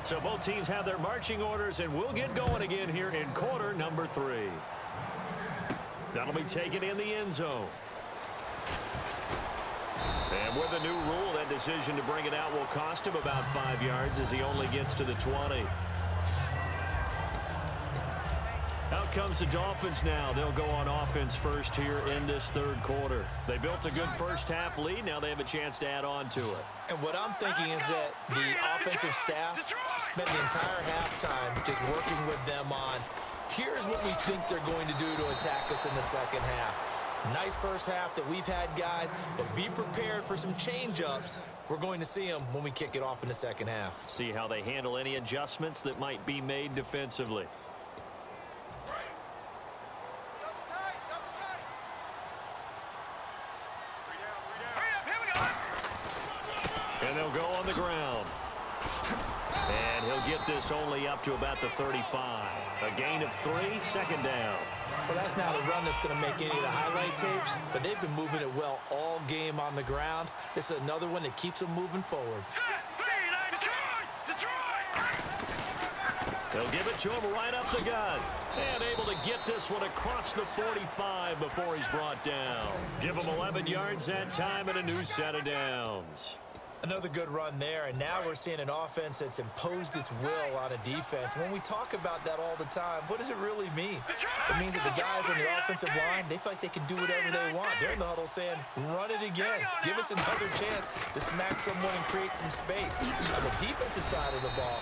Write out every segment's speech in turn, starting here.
So both teams have their marching orders, and we'll get going again here in quarter number 3. That'll be taken in the end zone. And with the new rule, that decision to bring it out will cost him about 5 yards as he only gets to the 20. Out comes the Dolphins now. They'll go on offense first here in this third quarter. They built a good first-half lead. Now they have a chance to add on to it. And what I'm thinking is that the offensive staff spent the entire halftime just working with them on, here's what we think they're going to do to attack us in the second half. Nice first half that we've had, guys, but be prepared for some change-ups. We're going to see them when we kick it off in the second half. See how they handle any adjustments that might be made defensively. And they'll go on the ground. And he'll get this only up to about the 35. A gain of 3, second down. Well, that's not a run that's going to make any of the highlight tapes, but they've been moving it well all game on the ground. This is another one that keeps them moving forward. They'll give it to him right up the gut. And able to get this one across the 45 before he's brought down. Give him 11 yards that time and a new set of downs. Another good run there, and now we're seeing an offense that's imposed its will on a defense. When we talk about that all the time, what does it really mean? It means that the guys on the offensive line, they feel like they can do whatever they want. They're in the huddle saying, run it again. Give us another chance to smack someone and create some space. On the defensive side of the ball,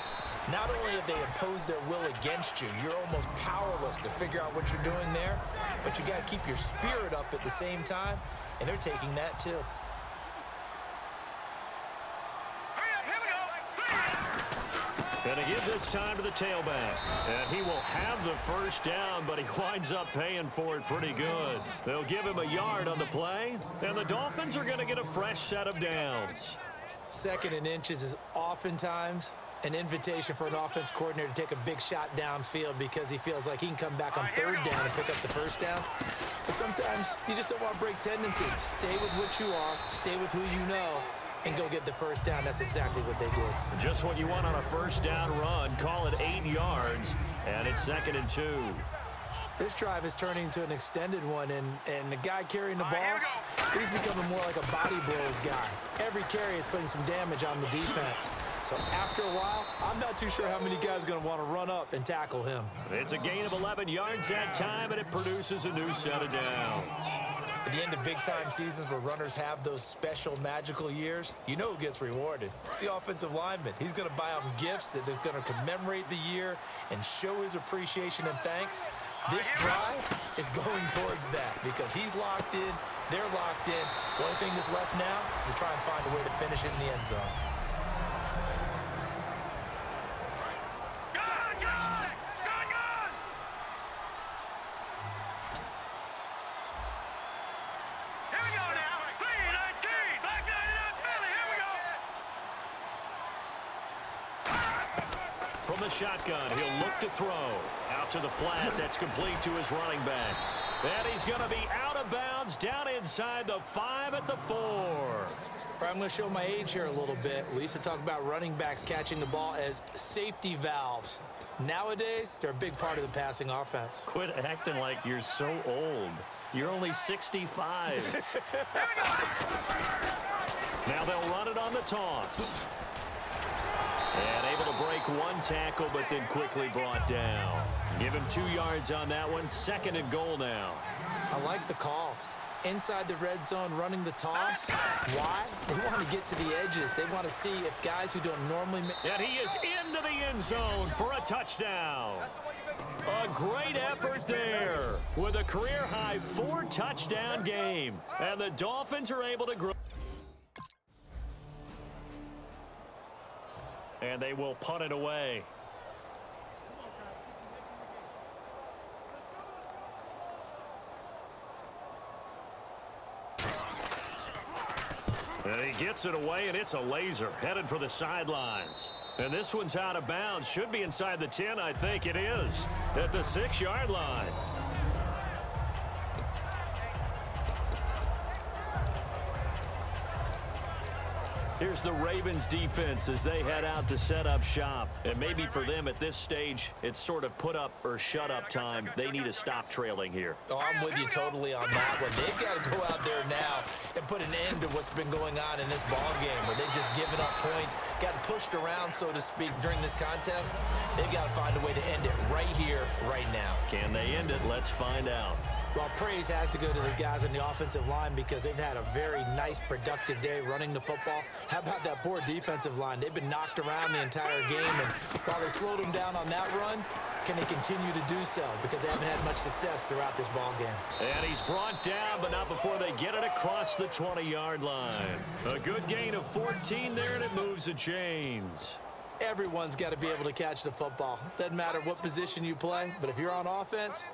not only have they imposed their will against you, you're almost powerless to figure out what you're doing there, but you got to keep your spirit up at the same time, and they're taking that too. And to give this time to the tailback. And he will have the first down, but he winds up paying for it pretty good. They'll give him a yard on the play, and the Dolphins are going to get a fresh set of downs. Second and inches is oftentimes an invitation for an offense coordinator to take a big shot downfield because he feels like he can come back on third down and pick up the first down. But sometimes you just don't want to break tendency. Stay with what you are, stay with who you know, and go get the first down. That's exactly what they did. Just what you want on a first down run. Call it 8 yards, and it's 2nd and 2. This drive is turning into an extended one, and the guy carrying the ball, he's becoming more like a body blows guy. Every carry is putting some damage on the defense. So after a while, I'm not too sure how many guys are going to want to run up and tackle him. It's a gain of 11 yards that time, and it produces a new set of downs. At the end of big-time seasons where runners have those special magical years, you know who gets rewarded. It's the offensive lineman. He's going to buy them gifts that is going to commemorate the year and show his appreciation and thanks. This drive is going towards that because he's locked in, they're locked in. The only thing that's left now is to try and find a way to finish it in the end zone. From the shotgun, he'll look to throw. Out to the flat, that's complete to his running back. And he's going to be out of bounds down inside the 5 at the 4. I'm going to show my age here a little bit. We used to talk about running backs catching the ball as safety valves. Nowadays, they're a big part of the passing offense. Quit acting like you're so old. You're only 65. Now they'll run it on the toss. And able to break one tackle, but then quickly brought down. Give him 2 yards on that one. 2nd and goal now. I like the call. Inside the red zone, running the toss. Why? They want to get to the edges. They want to see if guys who don't normally make... And he is into the end zone for a touchdown. A great effort there with a career-high 4-touchdown game. And the Dolphins are able to grow. And they will punt it away. And he gets it away, and it's a laser headed for the sidelines. And this one's out of bounds. Should be inside the 10, I think it is, at the 6-yard line. Here's the Ravens defense as they head out to set up shop. And maybe for them at this stage, it's sort of put up or shut up time. They need to stop trailing here. Oh, I'm with you totally on that one. They've got to go out there now and put an end to what's been going on in this ball game where they've just given up points, gotten pushed around, so to speak, during this contest. They've got to find a way to end it right here, right now. Can they end it? Let's find out. Well, praise has to go to the guys on the offensive line because they've had a very nice, productive day running the football. How about that poor defensive line? They've been knocked around the entire game, and while they slowed them down on that run, can they continue to do so? Because they haven't had much success throughout this ball game. And he's brought down, but not before they get it across the 20-yard line. A good gain of 14 there, and it moves the chains. Everyone's got to be able to catch the football. Doesn't matter what position you play, but if you're on offense,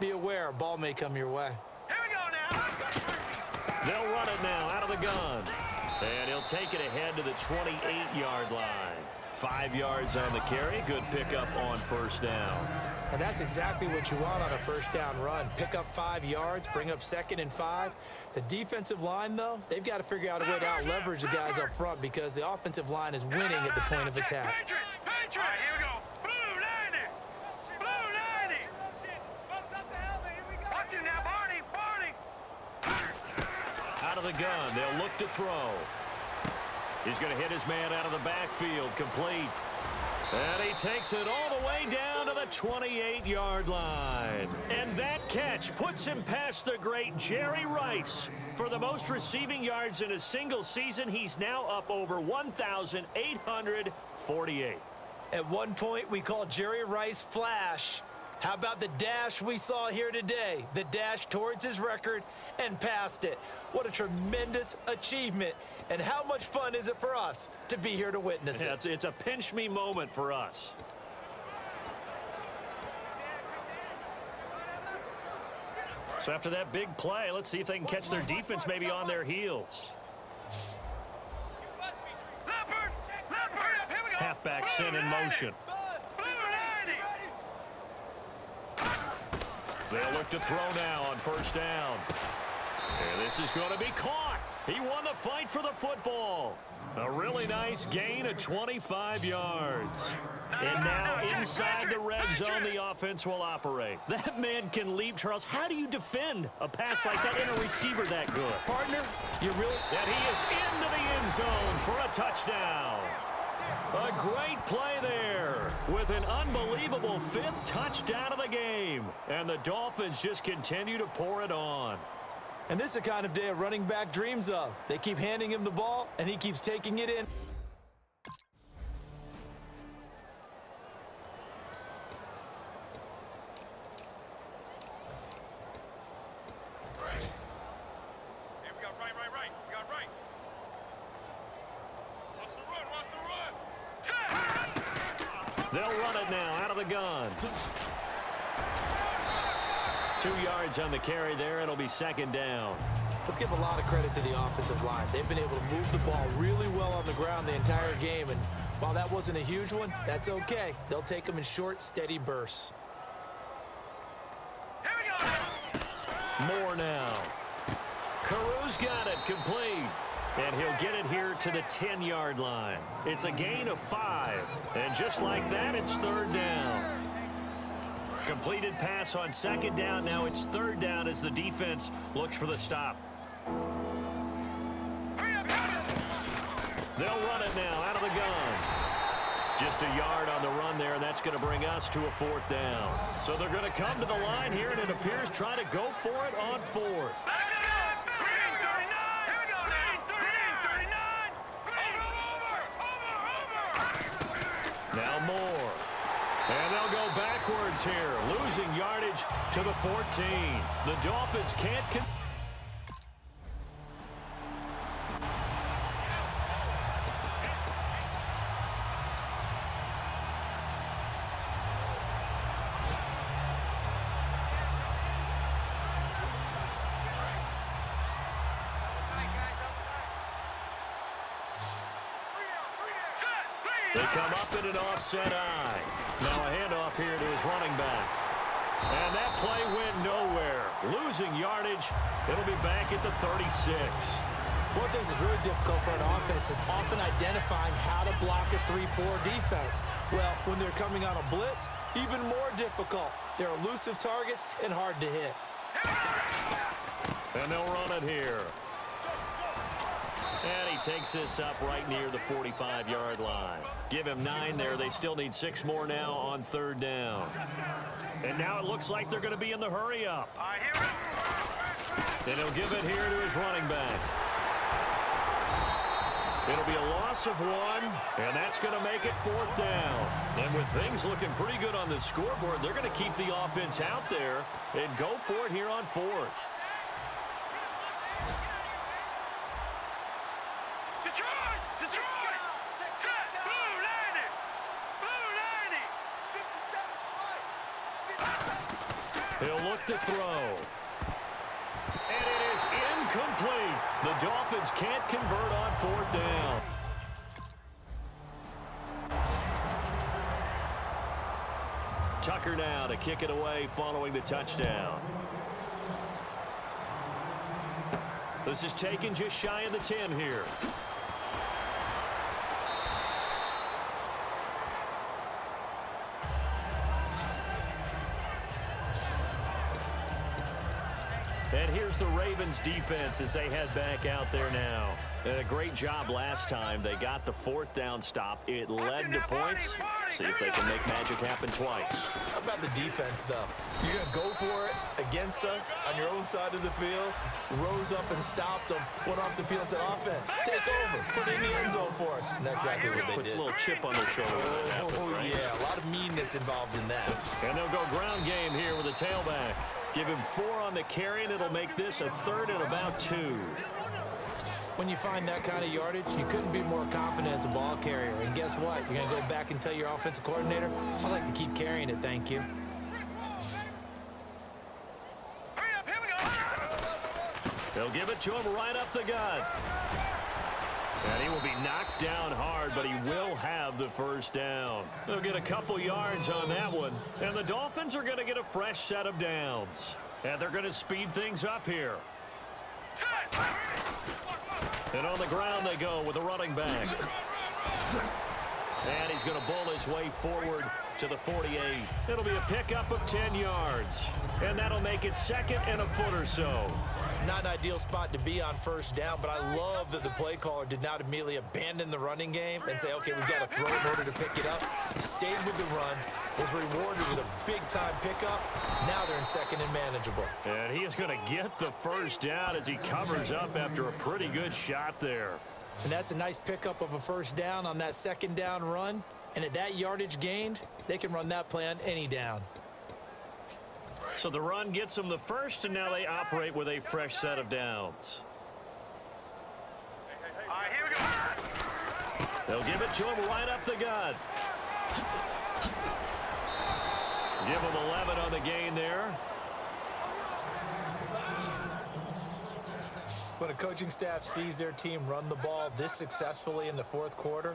be aware a ball may come your way. Here we go now. They'll run it now out of the gun. And he'll take it ahead to the 28-yard line. 5 yards on the carry. Good pickup on first down. And that's exactly what you want on a first down run. Pick up 5 yards, bring up 2nd and 5. The defensive line, though, they've got to figure out a way to out-leverage the guys up front because the offensive line is winning at the point of attack. Patriot! All right, here we go. Blue 90. Blue 90. Watch it now, Barney. Out of the gun. They'll look to throw. He's going to hit his man out of the backfield. Complete. And he takes it all the way down to the 28-yard line. And that catch puts him past the great Jerry Rice. For the most receiving yards in a single season, he's now up over 1,848. At one point, we called Jerry Rice Flash. How about the dash we saw here today? The dash towards his record and past it. What a tremendous achievement. And how much fun is it for us to be here to witness it? It's a pinch-me moment for us. So after that big play, let's see if they can catch their defense maybe on their heels. Halfback sent in motion. They'll look to throw now on first down. And this is going to be caught. He won the fight for the football. A really nice gain of 25 yards. And now inside the red zone, the offense will operate. That man can leap, Charles. How do you defend a pass like that and a receiver that good? Partner, you really... And he is into the end zone for a touchdown. A great play there with an unbelievable 5th touchdown of the game. And the Dolphins just continue to pour it on. And this is the kind of day a running back dreams of. They keep handing him the ball, and he keeps taking it in. Here we go, right. We got right. Watch the run. They'll run it now out of the gun. 2 yards on the carry there. It'll be 2nd down. Let's give a lot of credit to the offensive line. They've been able to move the ball really well on the ground the entire game. And while that wasn't a huge one, that's okay. They'll take them in short, steady bursts. Here we go. More now. Caru's got it complete. And he'll get it here to the 10-yard line. It's a gain of 5. And just like that, it's 3rd down. Completed pass on 2nd down. Now it's 3rd down as the defense looks for the stop. They'll run it now out of the gun. Just a yard on the run there, and that's going to bring us to a 4th down. So they're going to come to the line here, and it appears trying to go for it on 4th. Now more. And they'll go backwards here, losing yardage to the 14. The Dolphins can't... They come up in an offset eye. Now a handoff here to his running back. And that play went nowhere. Losing yardage. It'll be back at the 36. One thing that's really difficult for an offense is often identifying how to block a 3-4 defense. Well, when they're coming on a blitz, even more difficult. They're elusive targets and hard to hit. And they'll run it here. And he takes this up right near the 45-yard line. Give him 9 there. They still need 6 more now on 3rd down. And now it looks like they're going to be in the hurry-up. And he'll give it here to his running back. It'll be a loss of 1, and that's going to make it 4th down. And with things looking pretty good on the scoreboard, they're going to keep the offense out there and go for it here on 4th. Detroit! Set! Blue 90! Blue 90! He'll look to throw. And it is incomplete. The Dolphins can't convert on 4th down. Tucker now to kick it away following the touchdown. This is taken just shy of the 10 here. And here's the Ravens defense as they head back out there now. And a great job last time. They got the 4th down stop. It led to points. See if they can make magic happen twice. How about the defense, though? You're going to go for it against us on your own side of the field. Rose up and stopped them. Went off the field and said, offense, take over. Put it in the end zone for us. And that's exactly what they Puts did. a little chip on their shoulder when that happens, right? Yeah, a lot of meanness involved in that. And they'll go ground game here with a tailback. Give him 4 on the carry, and it'll make this a 3rd and about 2. When you find that kind of yardage, you couldn't be more confident as a ball carrier. And guess what? You're going to go back and tell your offensive coordinator, I'd like to keep carrying it, thank you. Hurry up, here we go! They'll give it to him right up the gut. And he will be knocked down hard, but he will have the 1st down. They'll get a couple yards on that one. And the Dolphins are going to get a fresh set of downs. And they're going to speed things up here. And on the ground they go with a running back. And he's going to bull his way forward to the 48. It'll be a pickup of 10 yards. And that'll make it 2nd and a foot or so. Not an ideal spot to be on 1st down, but I love that the play caller did not immediately abandon the running game and say, okay, we've got to throw in order to pick it up. Stayed with the run, was rewarded with a big-time pickup. Now they're in 2nd and manageable. And he is going to get the 1st down as he covers up after a pretty good shot there. And that's a nice pickup of a 1st down on that 2nd down run. And at that yardage gained, they can run that play on any down. So the run gets them the 1st, and now they operate with a fresh set of downs. All right, here we go. They'll give it to him right up the gut. Give him 11 on the gain there. When a coaching staff sees their team run the ball this successfully in the 4th quarter,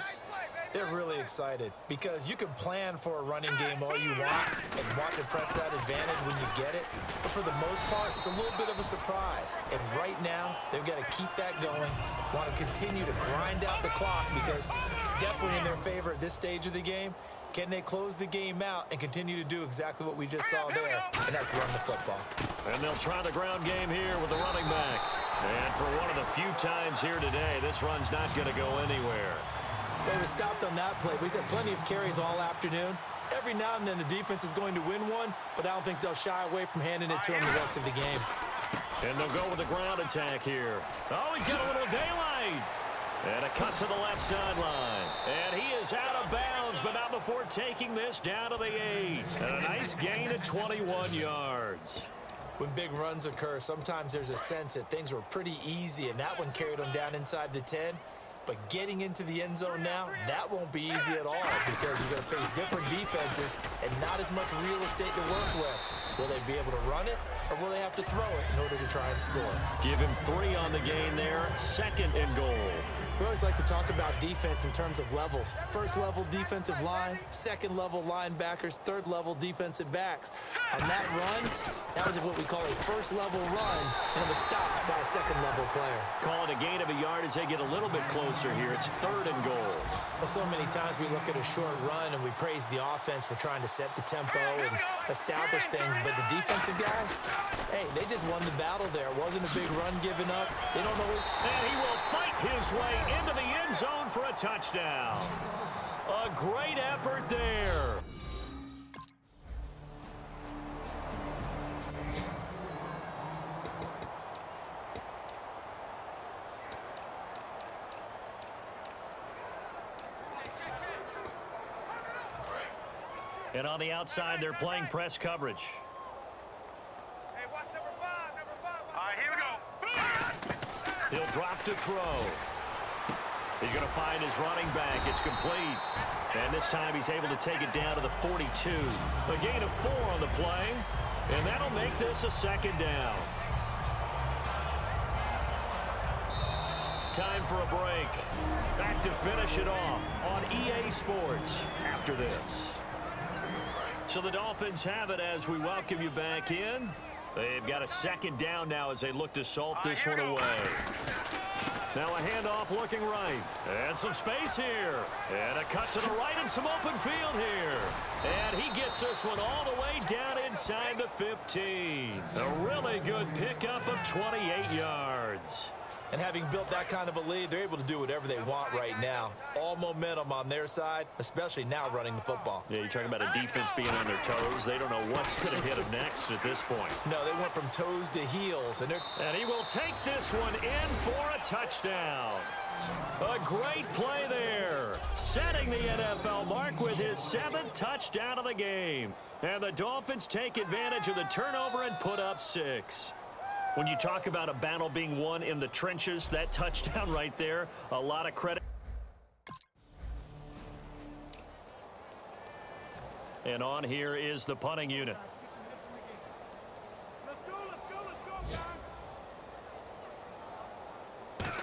they're really excited because you can plan for a running game all you want and want to press that advantage when you get it. But for the most part, it's a little bit of a surprise. And right now, they've got to keep that going, want to continue to grind out the clock because it's definitely in their favor at this stage of the game. Can they close the game out and continue to do exactly what we just saw there? And that's run the football. And they'll try the ground game here with the running back. And for one of the few times here today, this run's not going to go anywhere. They were stopped on that play. We've had plenty of carries all afternoon. Every now and then the defense is going to win one, but I don't think they'll shy away from handing it to him the rest of the game. And they'll go with the ground attack here. Oh, he's got a little daylight. And a cut to the left sideline. And he is out of bounds, but not before taking this down to the 8. And a nice gain of 21 yards. When big runs occur, sometimes there's a sense that things were pretty easy, and that one carried them down inside the 10. But getting into the end zone now, that won't be easy at all because you're going to face different defenses and not as much real estate to work with. Will they be able to run it, or will they have to throw it in order to try and score? Give him 3 on the gain there, 2nd and goal. We always like to talk about defense in terms of levels. 1st level defensive line, 2nd level linebackers, 3rd level defensive backs. On that run, that was what we call a 1st level run, and it was stopped by a second-level player. Call it a gain of a yard as they get a little bit closer here. It's 3rd and goal. Well, so many times we look at a short run and we praise the offense for trying to set the tempo and establish things, but the defensive guys, hey, they just won the battle there. It wasn't a big run given up. They don't always... And he will fight his way into the end zone for a touchdown. A great effort there. And on the outside, they're playing press coverage. Hey, watch number 5. All right, here we go. He'll drop to throw. He's going to find his running back. It's complete. And this time he's able to take it down to the 42. A gain of 4 on the play. And that'll make this a 2nd down. Time for a break. Back to finish it off on EA Sports after this. So the Dolphins have it as we welcome you back in. They've got a 2nd down now as they look to salt this one away. Now a handoff looking right. And some space here. And a cut to the right and some open field here. And he gets this one all the way down inside the 15. A really good pickup of 28 yards. And having built that kind of a lead, they're able to do whatever they want right now. All momentum on their side, especially now running the football. Yeah, you're talking about a defense being on their toes. They don't know what's going to hit them next at this point. No, they went from toes to heels. And he will take this one in for a touchdown. A great play there. Setting the NFL mark with his 7th touchdown of the game. And the Dolphins take advantage of the turnover and put up 6. When you talk about a battle being won in the trenches, that touchdown right there, a lot of credit. And on here is the punting unit. Let's go, guys.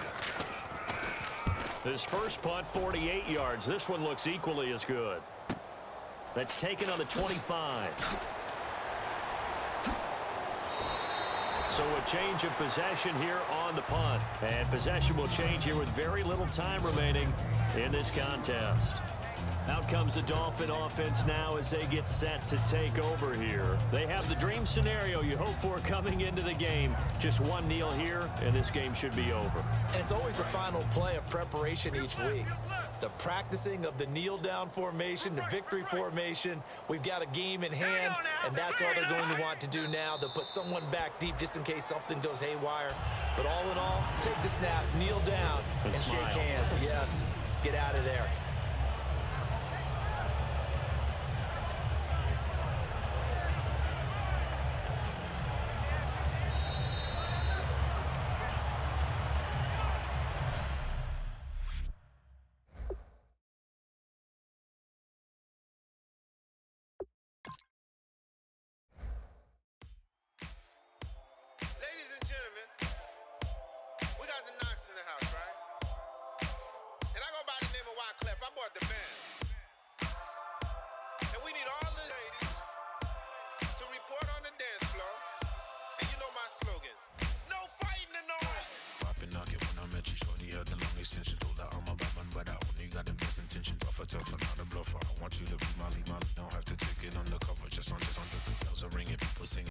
His first punt, 48 yards. This one looks equally as good. That's taken on the 25. So a change of possession here on the punt. And possession will change here with very little time remaining in this contest. Out comes the Dolphin offense now as they get set to take over here. They have the dream scenario you hope for coming into the game. Just one kneel here, and this game should be over. And it's always the final play of preparation each week. The practicing of the kneel-down formation, the victory formation. We've got a game in hand, and that's all they're going to want to do now. They'll put someone back deep just in case something goes haywire. But all in all, take the snap, kneel down, and shake hands. Yes, get out of there. Tough and not a bluffer. I want you to be Molly, don't have to take it on the